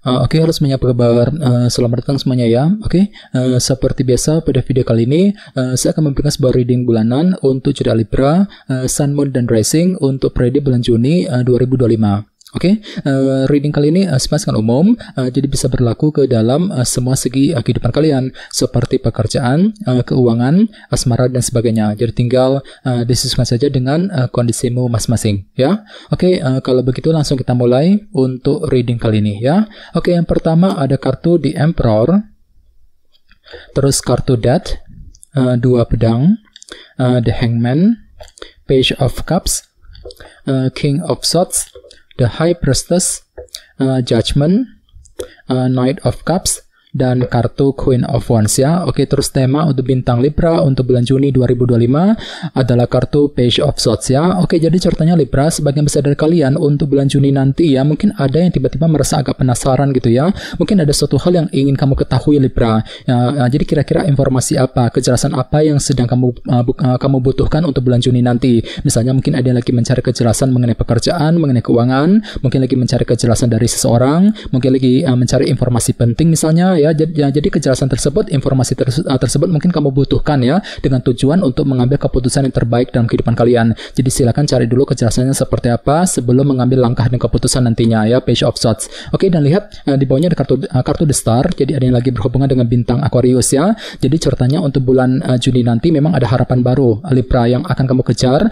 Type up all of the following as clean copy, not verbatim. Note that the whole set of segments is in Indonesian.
Oke, halo semuanya, apa kabar? Selamat datang semuanya ya. Oke, seperti biasa pada video kali ini saya akan memberikan sebuah reading bulanan untuk zodiak Libra, Sun, Moon, dan Rising untuk periode bulan Juni 2025. Oke, reading kali ini sifatnya umum, jadi bisa berlaku ke dalam semua segi kehidupan kalian, seperti pekerjaan, keuangan, asmara, dan sebagainya. Jadi tinggal disesuaikan saja dengan kondisimu masing-masing, ya. Oke, kalau begitu langsung kita mulai untuk reading kali ini, ya. Oke, yang pertama ada kartu The Emperor, terus kartu Death, dua pedang, The Hangman, Page of Cups, King of Swords, The High Priestess, Judgment, Knight of Cups, dan kartu Queen of Wands ya. Oke, terus tema untuk bintang Libra untuk bulan Juni 2025 adalah kartu Page of Swords ya. Oke, jadi ceritanya Libra, sebagian besar dari kalian untuk bulan Juni nanti ya, mungkin ada yang tiba-tiba merasa agak penasaran gitu ya. Mungkin ada suatu hal yang ingin kamu ketahui Libra. Jadi kira-kira informasi apa, kejelasan apa yang sedang kamu butuhkan untuk bulan Juni nanti. Misalnya mungkin ada yang lagi mencari kejelasan mengenai pekerjaan, mengenai keuangan, mungkin lagi mencari kejelasan dari seseorang, mungkin lagi mencari informasi penting misalnya ya. Jadi kejelasan tersebut, informasi tersebut mungkin kamu butuhkan ya, dengan tujuan untuk mengambil keputusan yang terbaik dalam kehidupan kalian. Jadi silakan cari dulu kejelasannya seperti apa sebelum mengambil langkah dan keputusan nantinya ya. Page of Swords. Oke, dan lihat di bawahnya ada kartu The Star. Jadi ada yang lagi berhubungan dengan bintang Aquarius ya. Jadi ceritanya untuk bulan Juni nanti memang ada harapan baru Libra yang akan kamu kejar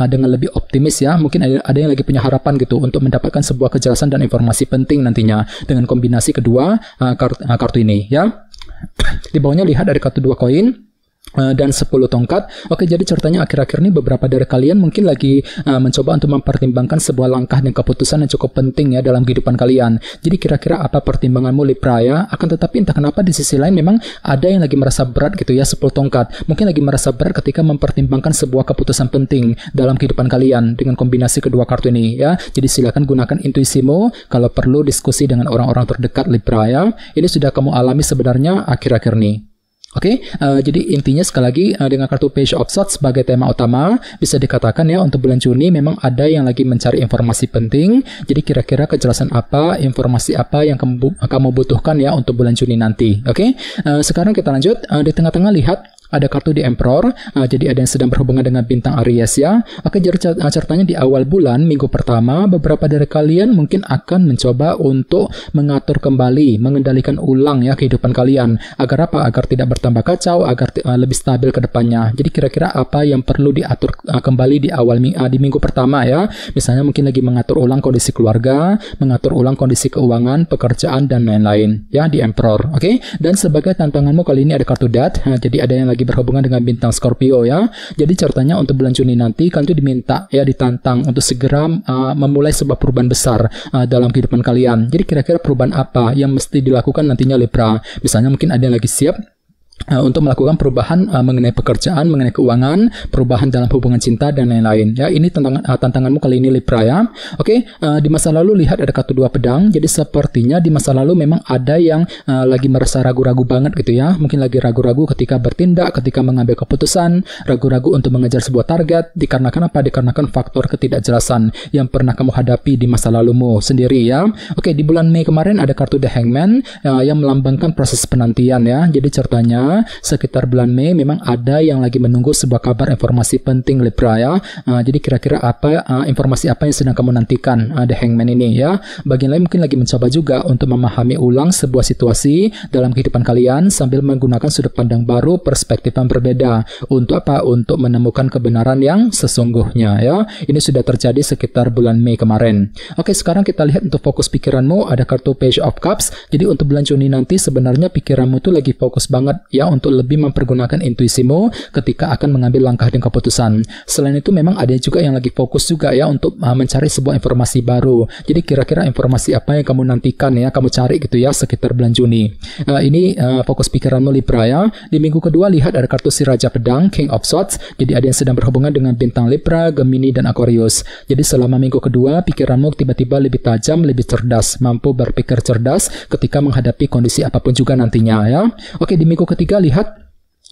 dengan lebih optimis ya. Mungkin ada yang lagi punya harapan gitu untuk mendapatkan sebuah kejelasan dan informasi penting nantinya dengan kombinasi kedua kartu ini ya. Di bawahnya lihat ada kartu 2 koin dan 10 tongkat. Oke, jadi ceritanya akhir-akhir ini beberapa dari kalian mungkin lagi mencoba untuk mempertimbangkan sebuah langkah dan keputusan yang cukup penting ya dalam kehidupan kalian. Jadi kira-kira apa pertimbanganmu Libra ya? Akan tetapi entah kenapa di sisi lain memang ada yang lagi merasa berat gitu ya. 10 tongkat mungkin lagi merasa berat ketika mempertimbangkan sebuah keputusan penting dalam kehidupan kalian dengan kombinasi kedua kartu ini ya. Jadi silakan gunakan intuisimu, kalau perlu diskusi dengan orang-orang terdekat Libra ya. Ini sudah kamu alami sebenarnya akhir-akhir ini. Oke, jadi intinya sekali lagi dengan kartu Page of Swords sebagai tema utama, bisa dikatakan ya untuk bulan Juni memang ada yang lagi mencari informasi penting. Jadi kira-kira kejelasan apa, informasi apa yang kamu butuhkan ya untuk bulan Juni nanti. Oke, sekarang kita lanjut. Di tengah-tengah lihat ada kartu The Emperor, jadi ada yang sedang berhubungan dengan bintang Aries ya. Oke, jadi ceritanya di awal bulan, minggu pertama, beberapa dari kalian mungkin akan mencoba untuk mengatur kembali, mengendalikan ulang ya kehidupan kalian. Agar apa? Agar tidak bertambah kacau, agar lebih stabil ke depannya. Jadi kira-kira apa yang perlu diatur kembali di awal di minggu pertama ya. Misalnya mungkin lagi mengatur ulang kondisi keluarga, mengatur ulang kondisi keuangan, pekerjaan, dan lain-lain ya, di Emperor. Oke, dan sebagai tantanganmu kali ini ada kartu Death. Jadi ada yang lagi berhubungan dengan bintang Scorpio ya. Jadi ceritanya untuk bulan Juni nanti kalian itu diminta ya, ditantang untuk segera memulai sebuah perubahan besar dalam kehidupan kalian. Jadi kira-kira perubahan apa yang mesti dilakukan nantinya Libra? Misalnya mungkin ada yang lagi siap untuk melakukan perubahan mengenai pekerjaan, mengenai keuangan, perubahan dalam hubungan cinta, dan lain-lain ya. Ini tantanganmu kali ini Libra ya. Oke, di masa lalu lihat ada kartu 2 pedang. Jadi sepertinya di masa lalu memang ada yang lagi merasa ragu-ragu banget gitu ya. Mungkin lagi ragu-ragu ketika bertindak, ketika mengambil keputusan, ragu-ragu untuk mengejar sebuah target. Dikarenakan apa? Dikarenakan faktor ketidakjelasan yang pernah kamu hadapi di masa lalumu sendiri ya. Oke, di bulan Mei kemarin ada kartu The Hangman yang melambangkan proses penantian ya. Jadi ceritanya sekitar bulan Mei memang ada yang lagi menunggu sebuah kabar informasi penting Libra ya. Jadi kira-kira apa informasi apa yang sedang kamu nantikan The Hangman ini ya. Bagian lain mungkin lagi mencoba juga untuk memahami ulang sebuah situasi dalam kehidupan kalian sambil menggunakan sudut pandang baru, perspektif yang berbeda. Untuk apa? Untuk menemukan kebenaran yang sesungguhnya ya. Ini sudah terjadi sekitar bulan Mei kemarin. Oke, sekarang kita lihat untuk fokus pikiranmu ada kartu Page of Cups. Jadi untuk bulan Juni nanti sebenarnya pikiranmu tuh lagi fokus banget ya untuk lebih mempergunakan intuisimu ketika akan mengambil langkah dan keputusan. Selain itu memang ada juga yang lagi fokus juga ya untuk mencari sebuah informasi baru. Jadi kira-kira informasi apa yang kamu nantikan ya, kamu cari gitu ya sekitar bulan Juni. Ini fokus pikiranmu Libra ya. Di minggu kedua lihat ada kartu si Raja Pedang, King of Swords. Jadi ada yang sedang berhubungan dengan bintang Libra, Gemini, dan Aquarius. Jadi selama minggu kedua pikiranmu tiba-tiba lebih tajam, lebih cerdas, mampu berpikir cerdas ketika menghadapi kondisi apapun juga nantinya ya. Oke, di minggu ketiga lihat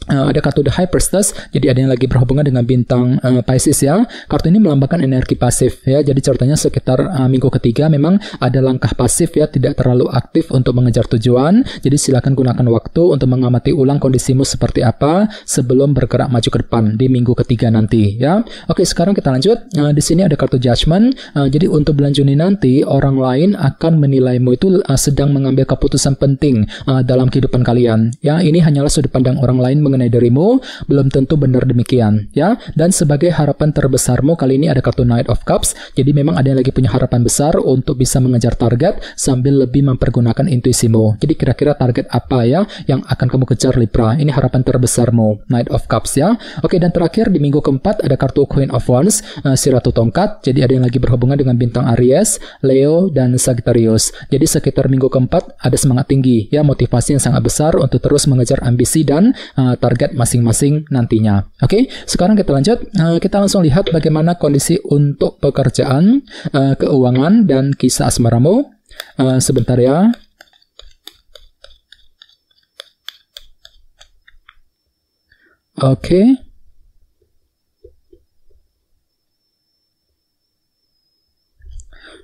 ada kartu The High Priestess, jadi ada yang lagi berhubungan dengan bintang Pisces ya. Kartu ini melambangkan energi pasif ya, jadi ceritanya sekitar minggu ketiga memang ada langkah pasif ya, tidak terlalu aktif untuk mengejar tujuan. Jadi silakan gunakan waktu untuk mengamati ulang kondisimu seperti apa sebelum bergerak maju ke depan di minggu ketiga nanti ya. Oke, sekarang kita lanjut. Di sini ada kartu Judgment. Jadi untuk bulan Juni nanti orang lain akan menilaimu itu sedang mengambil keputusan penting dalam kehidupan kalian ya. Ini hanyalah sudut pandang orang lain mengenai dirimu, belum tentu benar demikian ya. Dan sebagai harapan terbesarmu kali ini ada kartu Knight of Cups. Jadi memang ada yang lagi punya harapan besar untuk bisa mengejar target sambil lebih mempergunakan intuisimu. Jadi kira-kira target apa ya yang akan kamu kejar Libra? Ini harapan terbesarmu, Knight of Cups ya. Oke, dan terakhir di minggu keempat ada kartu Queen of Wands, si Ratu Tongkat. Jadi ada yang lagi berhubungan dengan bintang Aries, Leo, dan Sagittarius. Jadi sekitar minggu keempat ada semangat tinggi ya, motivasi yang sangat besar untuk terus mengejar ambisi dan target masing-masing nantinya. Oke, sekarang kita lanjut. Kita langsung lihat bagaimana kondisi untuk pekerjaan, keuangan, dan kisah asmaramu. Sebentar ya. Oke.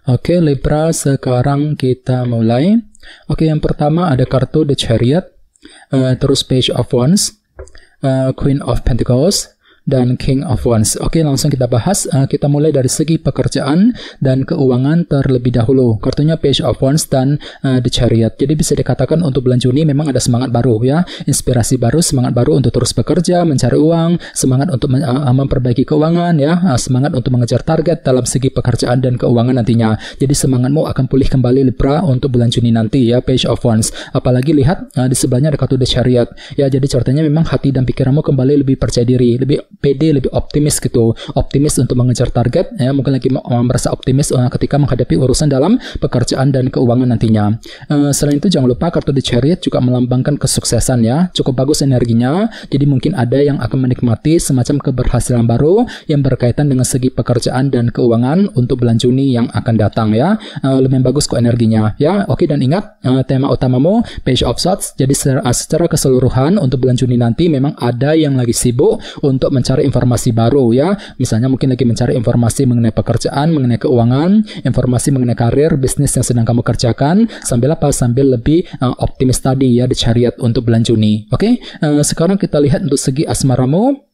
Oke, Libra, sekarang kita mulai. Oke, yang pertama ada kartu The Chariot, terus Page of Wands, Queen of Pentacles, dan King of Wands. Oke, langsung kita bahas. Kita mulai dari segi pekerjaan dan keuangan terlebih dahulu. Kartunya Page of Wands dan The Chariot. Jadi bisa dikatakan untuk bulan Juni memang ada semangat baru ya, inspirasi baru, semangat baru untuk terus bekerja, mencari uang, semangat untuk memperbaiki keuangan ya, semangat untuk mengejar target dalam segi pekerjaan dan keuangan nantinya. Jadi semangatmu akan pulih kembali Libra untuk bulan Juni nanti ya, Page of Wands. Apalagi lihat di sebelahnya ada kartu The Chariot ya. Jadi ceritanya memang hati dan pikiranmu kembali lebih percaya diri, lebih pede, lebih optimis gitu, optimis untuk mengejar target ya, mungkin lagi merasa optimis ketika menghadapi urusan dalam pekerjaan dan keuangan nantinya. Selain itu jangan lupa kartu The Chariot juga melambangkan kesuksesan ya, cukup bagus energinya. Jadi mungkin ada yang akan menikmati semacam keberhasilan baru yang berkaitan dengan segi pekerjaan dan keuangan untuk bulan Juni yang akan datang ya. Lumayan bagus kok energinya ya. Oke, dan ingat tema utamamu Page of Swords. Jadi secara keseluruhan untuk bulan Juni nanti memang ada yang lagi sibuk untuk mencari informasi baru ya. Misalnya mungkin lagi mencari informasi mengenai pekerjaan, mengenai keuangan, informasi mengenai karir, bisnis yang sedang kamu kerjakan, sambil lebih optimis tadi ya, The Chariot untuk bulan Juni. Oke, sekarang kita lihat untuk segi asmaramu.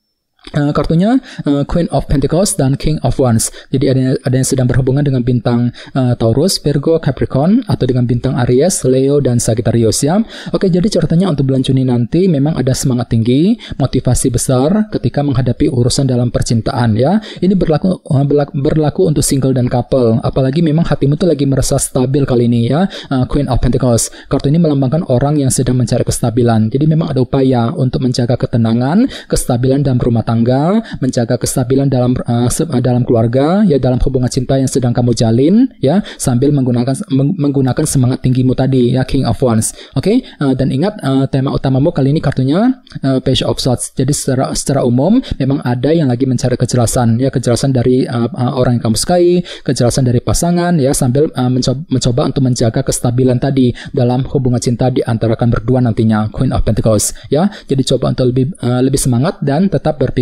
Kartunya Queen of Pentacles dan King of Wands. Jadi ada yang sedang berhubungan dengan bintang Taurus, Virgo, Capricorn, atau dengan bintang Aries, Leo, dan Sagittarius ya. Oke, jadi ceritanya untuk bulan Juni nanti memang ada semangat tinggi, motivasi besar ketika menghadapi urusan dalam percintaan ya. Ini berlaku untuk single dan couple. Apalagi memang hatimu tuh lagi merasa stabil kali ini ya. Queen of Pentacles. Kartu ini melambangkan orang yang sedang mencari kestabilan. Jadi memang ada upaya untuk menjaga ketenangan, kestabilan dalam rumah tangga, menjaga kestabilan dalam keluarga ya, dalam hubungan cinta yang sedang kamu jalin ya, sambil menggunakan semangat tinggimu tadi ya, King of Wands. Oke, dan ingat tema utamamu kali ini kartunya Page of Swords. Jadi secara umum memang ada yang lagi mencari kejelasan ya, kejelasan dari orang yang kamu sukai, kejelasan dari pasangan ya, sambil mencoba untuk menjaga kestabilan tadi dalam hubungan cinta di antara kalian berdua nantinya, Queen of Pentacles ya. Jadi coba untuk lebih semangat dan tetap berpikir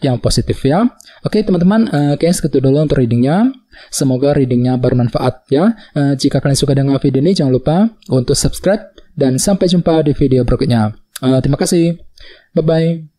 yang positif ya. Oke teman-teman, kayaknya segitu dulu untuk readingnya. Semoga readingnya bermanfaat ya. Jika kalian suka dengan video ini, jangan lupa untuk subscribe dan sampai jumpa di video berikutnya. Terima kasih. Bye-bye.